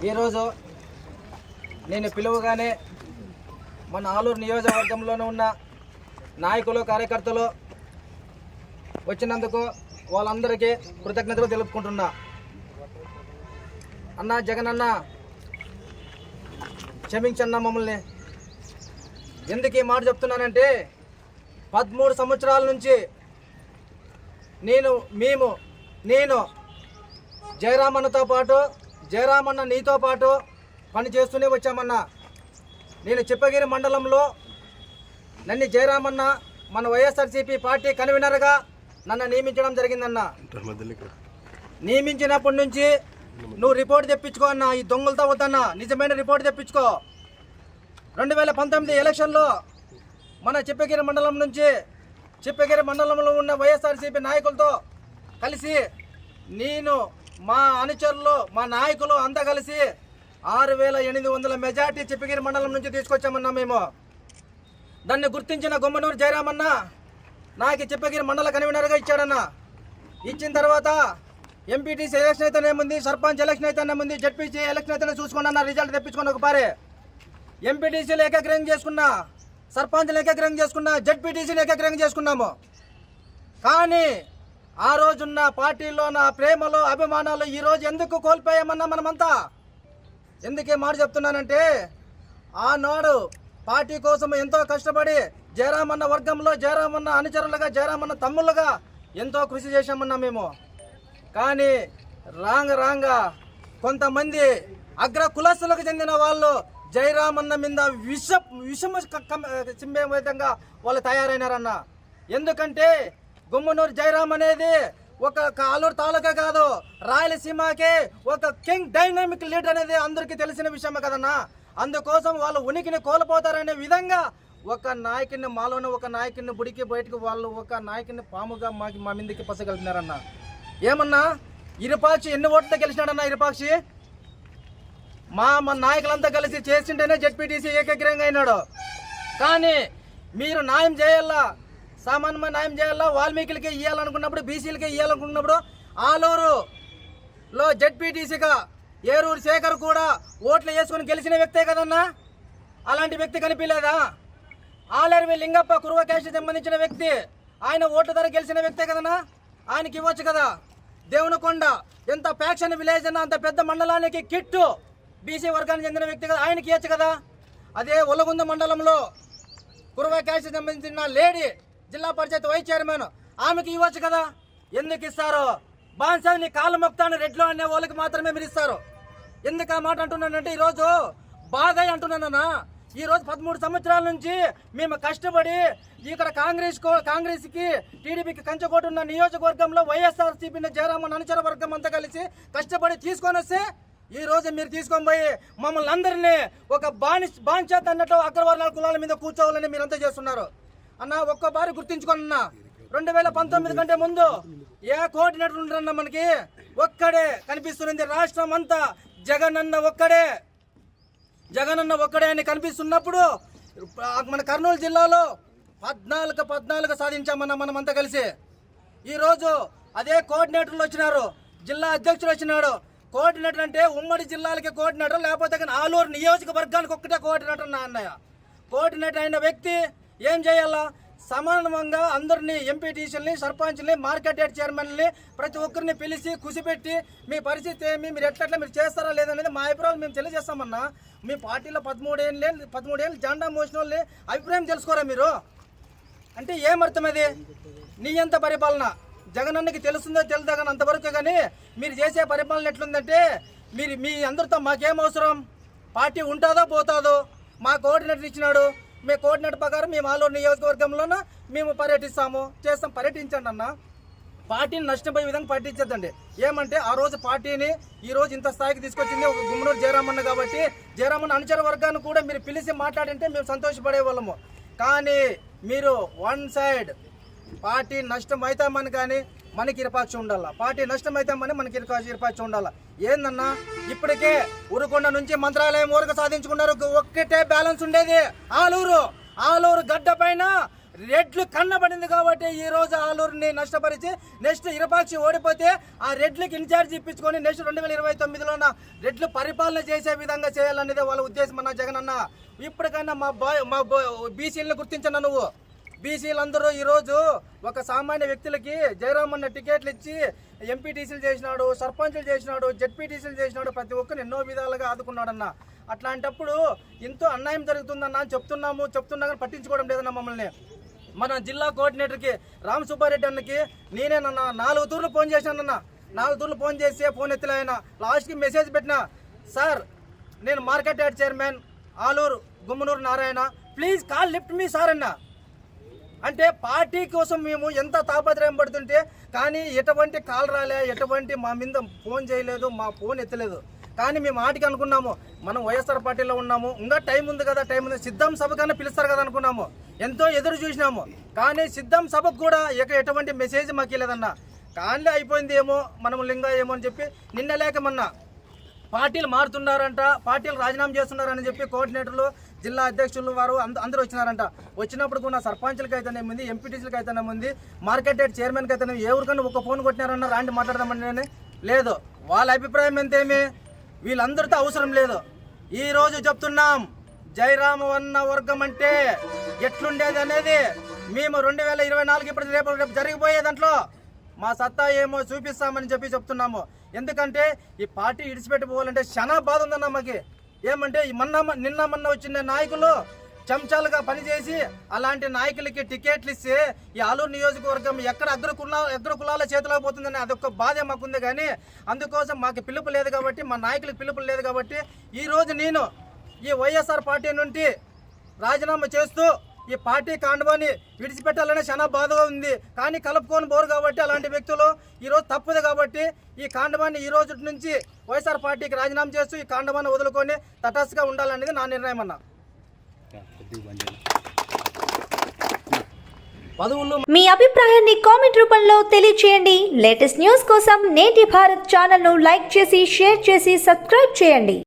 ఈరోజు నేను పిలువగానే మన ఆలూరు నియోజకవర్గంలోనే ఉన్న నాయకులు కార్యకర్తలు వచ్చినందుకు వాళ్ళందరికీ కృతజ్ఞతలు తెలుపుకుంటున్నా. అన్న జగన్ అన్న క్షమించన్న మమ్మల్ని. ఎందుకు ఈ మాట చెప్తున్నానంటే 13 సంవత్సరాల నుంచి నేను జయరామన్నతో పాటు జయరామన్న నీతో పాటు పని చేస్తూనే వచ్చామన్నా. నేను చిప్పగిరి మండలంలో నన్ను జయరామన్న మన వైఎస్ఆర్సీపీ పార్టీ కన్వీనర్గా నన్ను నియమించడం జరిగిందన్న. నియమించినప్పటి నుంచి నువ్వు రిపోర్ట్ తెప్పించుకో అన్న, ఈ దొంగలతో వద్దన్న, నిజమైన రిపోర్ట్ తెప్పించుకో. 2019 ఎలక్షన్లో మన చిప్పగిరి మండలంలో ఉన్న వైఎస్ఆర్సీపీ నాయకులతో కలిసి నేను మా అనుచరులు మా నాయకులు అంతా కలిసి 6800 మెజార్టీ చిప్పగిరి మండలం నుంచి తీసుకొచ్చామన్నా. మేము దాన్ని గుర్తించిన గుమ్మనూరు జయరామన్న నాకు చిప్పగిరి మండల కన్వీనర్గా ఇచ్చాడన్న. ఇచ్చిన తర్వాత ఎంపీటీసీ ఎలక్షన్ అయితేనేముంది, సర్పంచ్ ఎలక్షన్ అయితేనేముంది, జడ్పీసీ ఎలక్షన్ అయితేనే చూసుకున్నా రిజల్ట్ తెప్పించుకుని ఒక పారే. ఎంపీటీసీలు ఏకగ్రహం చేసుకున్నా, సర్పంచ్లు ఏకగ్రహం చేసుకున్నా, జడ్పీటీసీలు ఏకగ్రహం చేసుకున్నాము. కానీ ఆ రోజున్న పార్టీలో నా ప్రేమలు అభిమానాలు ఈరోజు ఎందుకు కోల్పోయామన్నా మనమంతా. ఎందుకే మాట చెప్తున్నానంటే ఆనాడు పార్టీ కోసం ఎంతో కష్టపడి జయరామన్న వర్గంలో జయరామన్న అనుచరులుగా జయరామన్న తమ్ముళ్ళుగా ఎంతో కృషి చేశామన్నా మేము. కానీ రాంగ కొంతమంది అగ్ర కులస్తులకు చెందిన వాళ్ళు జయరామన్న మీద విషము చిమ్మే విధంగా వాళ్ళు తయారైనారన్న. ఎందుకంటే గుమ్మనూరు జయరామ్ అనేది ఒక ఆలూరు తాలూకా కాదు, రాయలసీమకే ఒక కింగ్ డైనమిక్ లీడర్ అనేది అందరికీ తెలిసిన విషయమే కదన్నా. అందుకోసం వాళ్ళు ఉనికిని కోల్పోతారనే విధంగా ఒక నాయకుడిని మాలోనే ఒక నాయకుడిని బుడికి బయటకు వాళ్ళు ఒక నాయకుడిని పాముగా మా మీదకి పసగలిపినారన్న. ఏమన్నా ఇరుపాక్షి ఎన్ని ఓట్లతో గెలిచినాడన్నా? ఇరుపాక్షి మా నాయకులంతా కలిసి చేసింటేనే జడ్పీటీసీ ఏకగ్రహంగా అయినాడు. కానీ మీరు న్యాయం చేయాలా, సామాన్యమైన న్యాయం చేయాలా, వాల్మీకులకి ఇవ్వాలనుకున్నప్పుడు, బీసీలకి ఇవ్వాలనుకున్నప్పుడు ఆలూరులో జడ్పీటీసీగా ఏరూరు శేఖర్ కూడా ఓట్లు వేసుకుని గెలిచిన వ్యక్తే కదన్నా. అలాంటి వ్యక్తి కనిపించలేదా? ఆలేరువి లింగప్ప కురువ క్యాష్ సంబంధించిన వ్యక్తి, ఆయన ఓట్ల ధర గెలిచిన వ్యక్తే కదన్నా. ఆయనకి ఇవ్వచ్చు కదా. దేవునికొండ ఎంత ఫ్యాక్షన్ విలేజ్ అన్న, అంత పెద్ద మండలానికి కిట్టు బీసీ వర్గానికి చెందిన వ్యక్తి కదా, ఆయనకి ఇవ్వచ్చు కదా. అదే ఒలగుంద మండలంలో కురువ క్యాష్ సంబంధించిన లేడీ జిల్లా పరిషత్ వైస్ చైర్మన్, ఆమెకి ఇవ్వచ్చు కదా. ఎందుకు ఇస్తారు? బాన్సాని కాళ్ళు మొక్తాను రెడ్లో అనే వాళ్ళకి మాత్రమే మీరు ఇస్తారు. ఎందుకు ఆ మాట అంటున్నానంటే ఈరోజు బాధ అంటున్నానన్నా. ఈరోజు 13 సంవత్సరాల నుంచి మేము కష్టపడి ఇక్కడ కాంగ్రెస్కి టీడీపీకి కంచకోట ఉన్న నియోజకవర్గంలో వైఎస్ఆర్సీపీ జయరామన్ అనుచర వర్గం అంతా కలిసి కష్టపడి తీసుకొని వస్తే ఈ రోజు మీరు తీసుకొని పోయి మమ్మల్ని అందరినీ ఒక బానిస అన్నట్టు అగ్రవర్ణాల కులాల మీద కూర్చోవాలని మీరంతా చేస్తున్నారు అన్న. ఒక్కసారి గుర్తించుకోనన్నా, 2019 కంటే ముందు ఏ కోఆర్డినేటర్ ఉండరన్న మనకి ఒక్కడే కనిపిస్తున్నది. రాష్ట్రం అంతా జగనన్న ఒక్కడే అని కనిపిస్తున్నప్పుడు మన కర్నూలు జిల్లాలో 14 సాధించామన్న మనమంతా కలిసి. ఈరోజు అదే కోఆర్డినేటర్లు వచ్చినారు, జిల్లా అధ్యక్షుడు వచ్చినాడు. కోఆర్డినేటర్ అంటే ఉమ్మడి జిల్లాలకి కోఆర్డినేటర్, లేకపోతే ఆలూరు నియోజకవర్గానికి ఒక్కటే కోఆర్డినేటర్ అన్నయ్య. కోఆర్డినేటర్ అయిన వ్యక్తి ఏం చేయాలా? సమానంగా అందరినీ ఎంపీటీసీలని, సర్పంచ్ని, మార్కెట్ యార్డ్ చైర్మన్ని ప్రతి ఒక్కరిని పిలిచి కుసిపెట్టి మీ పరిస్థితి ఏమి, మీరు ఎట్లా మీరు చేస్తారా లేదనేది మా అభిప్రాయం మేము తెలియజేస్తామన్నా. మీ పార్టీలో 13 ఏళ్ళు జెండా మోసిన వాళ్ళని అభిప్రాయం తెలుసుకోరా మీరు? అంటే ఏమర్థం అది? నీ ఎంత పరిపాలన జగనన్నకి తెలుస్తుందో తెలుదా కానీ అంతవరకు. కానీ మీరు చేసే పరిపాలన ఎట్లుందంటే మీ అందరితో మాకేం అవసరం? పార్టీ ఉంటుందో పోతుందో, మా కోఆర్డినేటర్ ఇచ్చినాడు, మీ కోఆర్డినేటర్ ప్రకారం మేము ఆలూరు నియోజకవర్గంలోనూ మేము చేస్తాం. పర్యటించండి అన్న. పార్టీని నష్టపోయే విధంగా పట్టించద్దండి. ఏమంటే ఆ రోజు పార్టీని ఈ రోజు ఇంత స్థాయికి తీసుకొచ్చింది ఒక గుమ్మనూరు జయరామన్న కాబట్టి జయరామన్న అనుచర వర్గాన్ని కూడా మీరు పిలిచి మాట్లాడింటే మేము సంతోషపడే వాళ్ళము. కానీ మీరు వన్ సైడ్ పార్టీ నష్టం అవుతామని కానీ మనకి ఇరుపాక్షి ఉండాల, పార్టీ నష్టం అవుతామని మనకి ఇరుపాక్షి ఉండాల. ఏందన్నా ఇప్పటికే ఉరుకొండ నుంచి మంత్రాలయం వరకు సాధించుకున్నారు. ఒక్కటే బ్యాలెన్స్ ఉండేది ఆలూరు గడ్డ పైన రెడ్లు కన్నబడింది కాబట్టి ఈ రోజు ఆలూరుని నష్టపరిచి నెక్స్ట్ ఇరపాక్షి ఓడిపోతే ఆ రెడ్లకి ఇన్ఛార్జ్ ఇప్పించుకొని నెక్స్ట్ 2029లో రెడ్లు పరిపాలన చేసే విధంగా చేయాలనేది వాళ్ళ ఉద్దేశం అన్న జగన్ అన్న. ఇప్పటికైనా మా బీసీలను గుర్తించను. నువ్వు బీసీలందరూ ఈరోజు ఒక సామాన్య వ్యక్తులకి జయరామన్న టికెట్లు ఇచ్చి ఎంపీటీసీలు చేసినాడు, సర్పంచులు చేసినాడు, జెడ్పీటీసీలు చేసినాడు, ప్రతి ఒక్కరు ఎన్నో విధాలుగా ఆదుకున్నాడన్న. అట్లాంటప్పుడు ఎంతో అన్యాయం జరుగుతుందన్న అని చెప్తున్నా కానీ పట్టించుకోవడం లేదన్న మమ్మల్ని. మన జిల్లా కోఆర్డినేటర్కి రామ్ సుబ్బారెడ్డి అన్నకి నేనేనన్నా 4 తూర్లు ఫోన్ చేశానన్న. 4 తూర్లు ఫోన్ చేసి ఫోన్ ఎత్తులే ఆయన. లాస్ట్కి మెసేజ్ పెట్టినా, సార్ నేను market yard chairman Aluru Gummanuru Narayana, please call lift me sir అన్న. అంటే పార్టీ కోసం మేము ఎంత తాపత్రయం పడుతుంటే కానీ ఎటువంటి కాల్ రాలే, ఎటువంటి మా మీద ఫోన్ చేయలేదు, మా ఫోన్ ఎత్తలేదు. కానీ మేము ఆటికి అనుకున్నాము మనం వైఎస్ఆర్ పార్టీలో ఉన్నాము, ఇంకా టైం ఉంది కదా, సిద్ధం సభకన్నా పిలుస్తారు కదా అనుకున్నాము. ఎంతో ఎదురు చూసినాము కానీ సిద్ధం సభకు కూడా ఎటువంటి మెసేజ్ మాకు లేదన్న. కానీ అయిపోయింది ఏమో మనం లింగా ఏమో అని చెప్పి నిన్న లేకమన్నా పార్టీలు మారుతున్నారంట, పార్టీలు రాజీనామా చేస్తున్నారని చెప్పి కోఆర్డినేటర్లు, జిల్లా అధ్యక్షులు వారు అందరూ వచ్చినారంట. వచ్చినప్పుడు కూడా సర్పంచ్లకి అయితేనేముంది, ఎంపీటీసీలకి అయితేనేముంది, మార్కెట్ యార్డ్ చైర్మన్కి అయితేనే ఎవరికన్నా ఒక ఫోన్ కొట్టినారన్న రాండి మాట్లాడదామని లేదు. వాళ్ళ అభిప్రాయం ఎంతేమి, వీళ్ళందరితో అవసరం లేదు. ఈరోజు చెప్తున్నాం, జయరామన్న వర్గం అంటే ఎట్లుండేది అనేది మేము 2024 ఇప్పుడు రేపు జరిగిపోయే దాంట్లో మా సత్తా ఏమో చూపిస్తామని చెప్తున్నాము. ఎందుకంటే ఈ పార్టీ ఇడిచిపెట్టిపోవాలంటే చాలా బాధ ఉందన్న మాకి. ఏమంటే నిన్న వచ్చిన నాయకులు చెంచాలుగా పనిచేసి అలాంటి నాయకులకి టికెట్లు ఇస్తే ఈ ఆలూరు నియోజకవర్గం ఎక్కడ అగ్ర కులాల చేతిలో పోతుందని అదొక బాధ మాకుంది. కానీ అందుకోసం మాకు పిలుపు లేదు కాబట్టి, మా నాయకులకు పిలుపు లేదు కాబట్టి ఈరోజు నేను ఈ వైఎస్ఆర్ పార్టీ నుండి రాజీనామా చేస్తూ ఈ పార్టీ కాండవాన్ని విడిచిపెట్టాలనే చాలా బాధగా ఉంది. కానీ కలుపుకొని పోరు కాబట్టి అలాంటి వ్యక్తులు ఈరోజు తప్పదు కాబట్టి ఈ కాండవాన్ని ఈ రోజు నుంచి వైఎస్ఆర్ పార్టీకి రాజీనామా చేస్తూ ఈ కాండవాన్ని వదులుకొని తటస్థగా ఉండాలనేది నా నిర్ణయం అన్న. మీ అభిప్రాయాన్ని కామెంట్ రూపంలో తెలియజేయండి. లేటెస్ట్ న్యూస్ కోసం నేటి భారత్ ఛానల్ ను లైక్ చేసి, షేర్ చేసి, సబ్స్క్రైబ్ చేయండి.